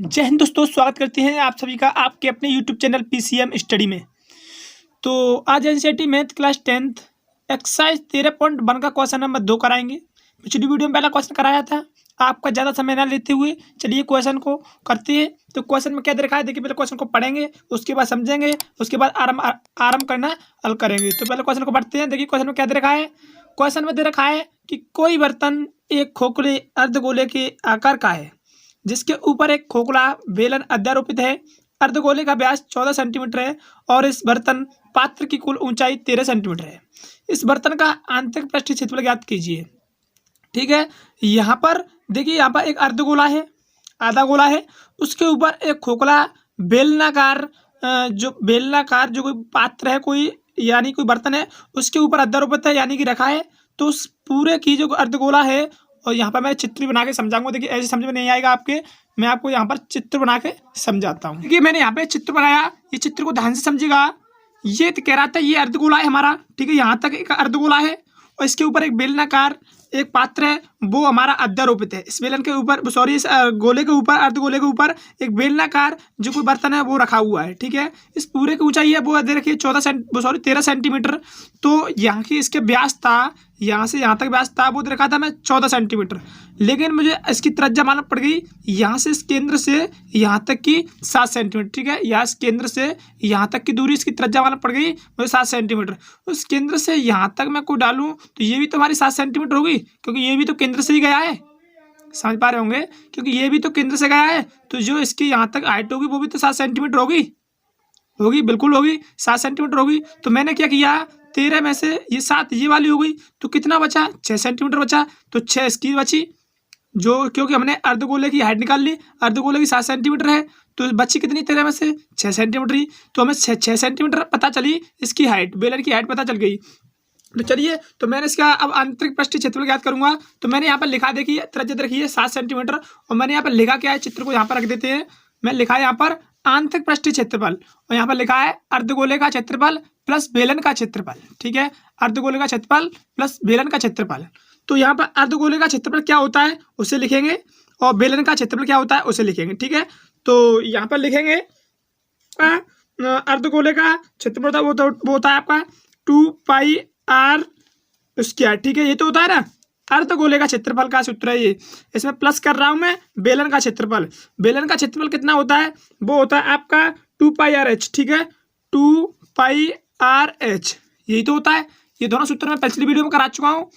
जय हिंद दोस्तों, स्वागत करते हैं आप सभी का आपके अपने यूट्यूब चैनल पीसीएम स्टडी में। तो आज NCERT math class 10th exercise 13.1 का क्वेश्चन नंबर 2 कराएंगे। पिछली वीडियो में पहला क्वेश्चन कराया था। आपका ज़्यादा समय ना लेते हुए चलिए क्वेश्चन को करते हैं। तो क्वेश्चन में क्या दे रखा है, देखिए पहले क्वेश्चन को पढ़ेंगे, उसके बाद समझेंगे, उसके बाद आराम करना हल करेंगे। तो पहले क्वेश्चन को पढ़ते हैं। देखिए क्वेश्चन में क्या दे रखा है। क्वेश्चन में दे रखा है कि कोई बर्तन एक खोखले अर्धगोले के आकार का है, जिसके ऊपर एक खोखला बेलन अध्यारोपित है। अर्धगोले का व्यास 14 सेंटीमीटर है और इस बर्तन पात्र की कुल ऊंचाई 13 सेंटीमीटर है। इस बर्तन का आंतरिक पृष्ठीय क्षेत्रफल ज्ञात कीजिए। ठीक है, यहाँ पर देखिए, यहाँ पर एक अर्धगोला है, आधा गोला है, उसके ऊपर एक खोखला बेलनाकार जो कोई पात्र है, कोई यानी कोई बर्तन है, उसके ऊपर अध्यारोपित है यानी कि रखा है। तो उस पूरे की जो अर्धगोला है, और यहाँ पर मैं चित्र बना के समझाऊंगा। देखिए ऐसे समझ में नहीं आएगा आपके, मैं आपको यहाँ पर चित्र बना के समझाता हूँ। देखिए मैंने यहाँ पे चित्र बनाया, ये चित्र को ध्यान से समझिएगा। ये तो कह रहा था ये अर्धगोला है हमारा, ठीक है, यहाँ तक एक अर्धगोला है और इसके ऊपर एक बेलनाकार एक पात्र है, वो हमारा अध्यारोपित है। इस बेलन के ऊपर, सॉरी, इस गोले के ऊपर, अर्धगोले के ऊपर एक बेलनाकार जो कोई बर्तन है वो रखा हुआ है। ठीक है, इस पूरे की ऊंचाई है वो दे रखी है 13 सेंटीमीटर। तो यहाँ की इसके व्यास था, यहाँ से यहाँ तक व्यास था, वो दे रखा था मैं 14 सेंटीमीटर। लेकिन मुझे इसकी त्रिज्या मालूम पड़ गई, यहाँ से इस केंद्र से यहाँ तक की 7 सेंटीमीटर। ठीक है, यहाँ इस केंद्र से यहाँ तक की दूरी इसकी त्रिज्या मालूम पड़ गई मुझे 7 सेंटीमीटर। उस केंद्र से यहाँ तक मैं को डालूँ तो ये भी तो हमारी 7 सेंटीमीटर होगी, क्योंकि ये भी तो केंद्र से ही गया है। समझ पा रहे होंगे, क्योंकि ये भी तो केंद्र से गया है, तो जो इसकी यहाँ तक हाइट होगी वो भी तो 7 सेंटीमीटर होगी, बिल्कुल होगी, 7 सेंटीमीटर होगी। तो मैंने क्या किया, 13 में से ये 7 ये वाली हो गई, तो कितना बचा, 6 सेंटीमीटर बचा। तो 6 इसकी बची, जो क्योंकि हमने अर्धगोले की हाइट निकाल ली, अर्धगोले की 7 सेंटीमीटर है, तो बची कितनी 13 में से 6 सेंटीमीटर ही। तो हमें 6 सेंटीमीटर पता चली इसकी हाइट, बेलन की हाइट पता चल गई। तो चलिए, तो मैंने इसका अब आंतरिक पृष्ठीय क्षेत्रफल ज्ञात करूंगा। तो मैंने यहाँ पर लिखा, देखिए त्रिज्या रखी है 7 सेंटीमीटर, और मैंने यहाँ पर लिखा क्या है, चित्र को यहाँ पर रख देते हैं। मैं लिखा है यहाँ पर आंतरिक पृष्ठीय क्षेत्रफल, और यहाँ पर लिखा है अर्धगोले का क्षेत्रफल प्लस बेलन का क्षेत्रफल। ठीक है, अर्धगोले का क्षेत्रफल प्लस बेलन का क्षेत्रफल। तो यहाँ पर अर्धगोले का क्षेत्रफल क्या होता है उसे लिखेंगे, और बेलन का क्षेत्रफल क्या होता है उसे लिखेंगे। ठीक है, तो यहाँ पर लिखेंगे अर्धगोले का क्षेत्रफल वो होता है आपका 2πr स्क्वायर। ठीक है, ये तो होता है ना अर्धगोले का क्षेत्रफल का सूत्र है ये। इसमें प्लस कर रहा हूं मैं बेलन का क्षेत्रफल। बेलन का क्षेत्रफल कितना होता है, वो होता है आपका 2πrh। ठीक है, 2πrh यही तो होता है। ये दोनों सूत्र मैं पिछली वीडियो में करा चुका हूँ।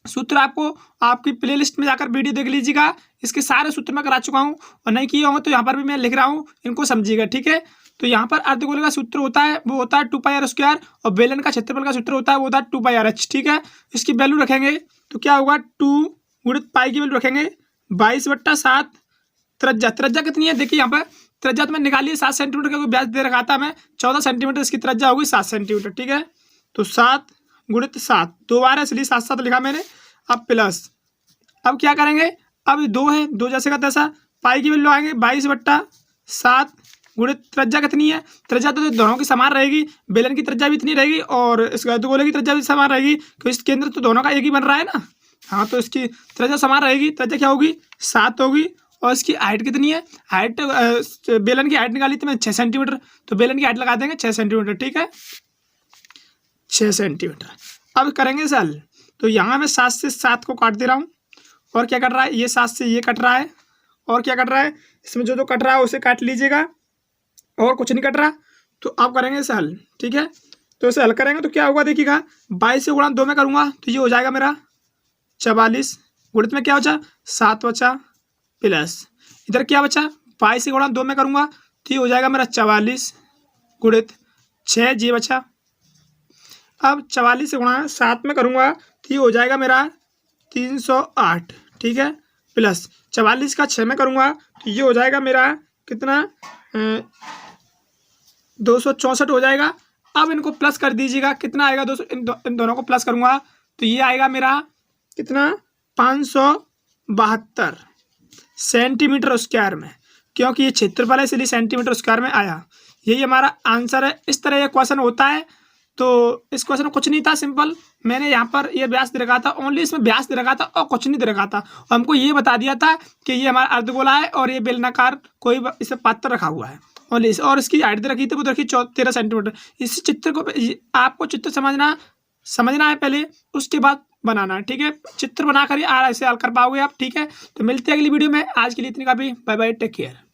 सूत्र आपको आपकी प्लेलिस्ट में जाकर वीडियो देख लीजिएगा, इसके सारे सूत्र मैं करा चुका हूँ, और नहीं किए होंगे तो यहाँ पर भी मैं लिख रहा हूँ, इनको समझिएगा। ठीक है, तो यहाँ पर अर्धगोले का सूत्र होता है वो होता है 2πr स्क्वायर, और बेलन का क्षेत्रफल का सूत्र होता है वो होता है 2πrh। ठीक है, इसकी वैल्यू रखेंगे तो क्या होगा, 2 गुणित पाई की वैल्यू रखेंगे 22/7। त्रिज्या कितनी है, देखिए यहाँ पर त्रिज्या तो मैं निकाली है 7 सेंटीमीटर का, व्यास दे रखा था मैं 14 सेंटीमीटर, इसकी त्रिज्या होगी 7 सेंटीमीटर। ठीक है, तो 7 गुणित 7 2 बार है, इसलिए 7 लिखा मैंने। अब प्लस, अब क्या करेंगे, अब 2 है, 2 जैसे का तैसा, पाई की वैल्यू आएंगे 22/7 गुणित त्रिज्या कितनी है, त्रिज्या तो दोनों की समान रहेगी, बेलन की त्रिज्या भी इतनी रहेगी और इस अर्धगोले की त्रिज्या भी समान रहेगी, क्योंकि इस केंद्र तो दोनों का एक ही बन रहा है ना। हाँ, तो इसकी त्रिज्या समान रहेगी, त्रिज्या क्या होगी 7 होगी, और इसकी हाइट कितनी है, हाइट बेलन की हाइट निकाली थी मैं 6 सेंटीमीटर, तो बेलन की हाइट लगा देंगे 6 सेंटीमीटर। ठीक है, 6 सेंटीमीटर। अब करेंगे सल, तो यहाँ मैं 7 से 7 को काट दे रहा हूँ, और क्या कट रहा है, ये 7 से ये कट रहा है, और क्या कट रहा है, इसमें जो कट रहा है उसे काट लीजिएगा, और कुछ नहीं कट रहा। तो अब करेंगे इसे हल। ठीक है, तो इसे हल करेंगे तो क्या होगा, देखिएगा 22 से गुणा 2 में करूँगा तो ये हो जाएगा मेरा 44, गुणित में क्या बचा 7 बचा, प्लस इधर क्या बचा 22 से गुणा 2 में करूँगा तो ये हो जाएगा मेरा 44 गुणित 6 जी बचा। अब 44 से गुणा 7 में करूँगा तो ये हो जाएगा मेरा 308। ठीक है, प्लस 44 का 6 में करूँगा तो ये हो जाएगा मेरा कितना 264 हो जाएगा। अब इनको प्लस कर दीजिएगा, कितना आएगा 200, इन दोनों को प्लस करूँगा तो ये आएगा मेरा कितना 572 सेंटीमीटर स्क्वायर में, क्योंकि ये क्षेत्रफल है इसलिए सेंटीमीटर स्क्वायर में आया। यही हमारा आंसर है। इस तरह ये क्वेश्चन होता है। तो इस क्वेश्चन में कुछ नहीं था, सिंपल मैंने यहाँ पर ये व्यास दे रखा था, ओनली इसमें व्यास दे रखा था और कुछ नहीं दे रखा था। और हमको ये बता दिया था कि ये हमारा अर्धगोला है और ये बेलनाकार कोई इसे पात्र रखा हुआ है ओनली। और इसकी हाइट दे रखी थी, वो रखी 13 सेंटीमीटर। इस चित्र को आपको चित्र समझना है पहले, उसके बाद बनाना है, ठीक है। चित्र बनाकर ही ऐसे हल कर पाओगे आप, ठीक है। तो मिलते हैं अगली वीडियो में, आज के लिए इतनी काफ़ी। Bye bye, take care.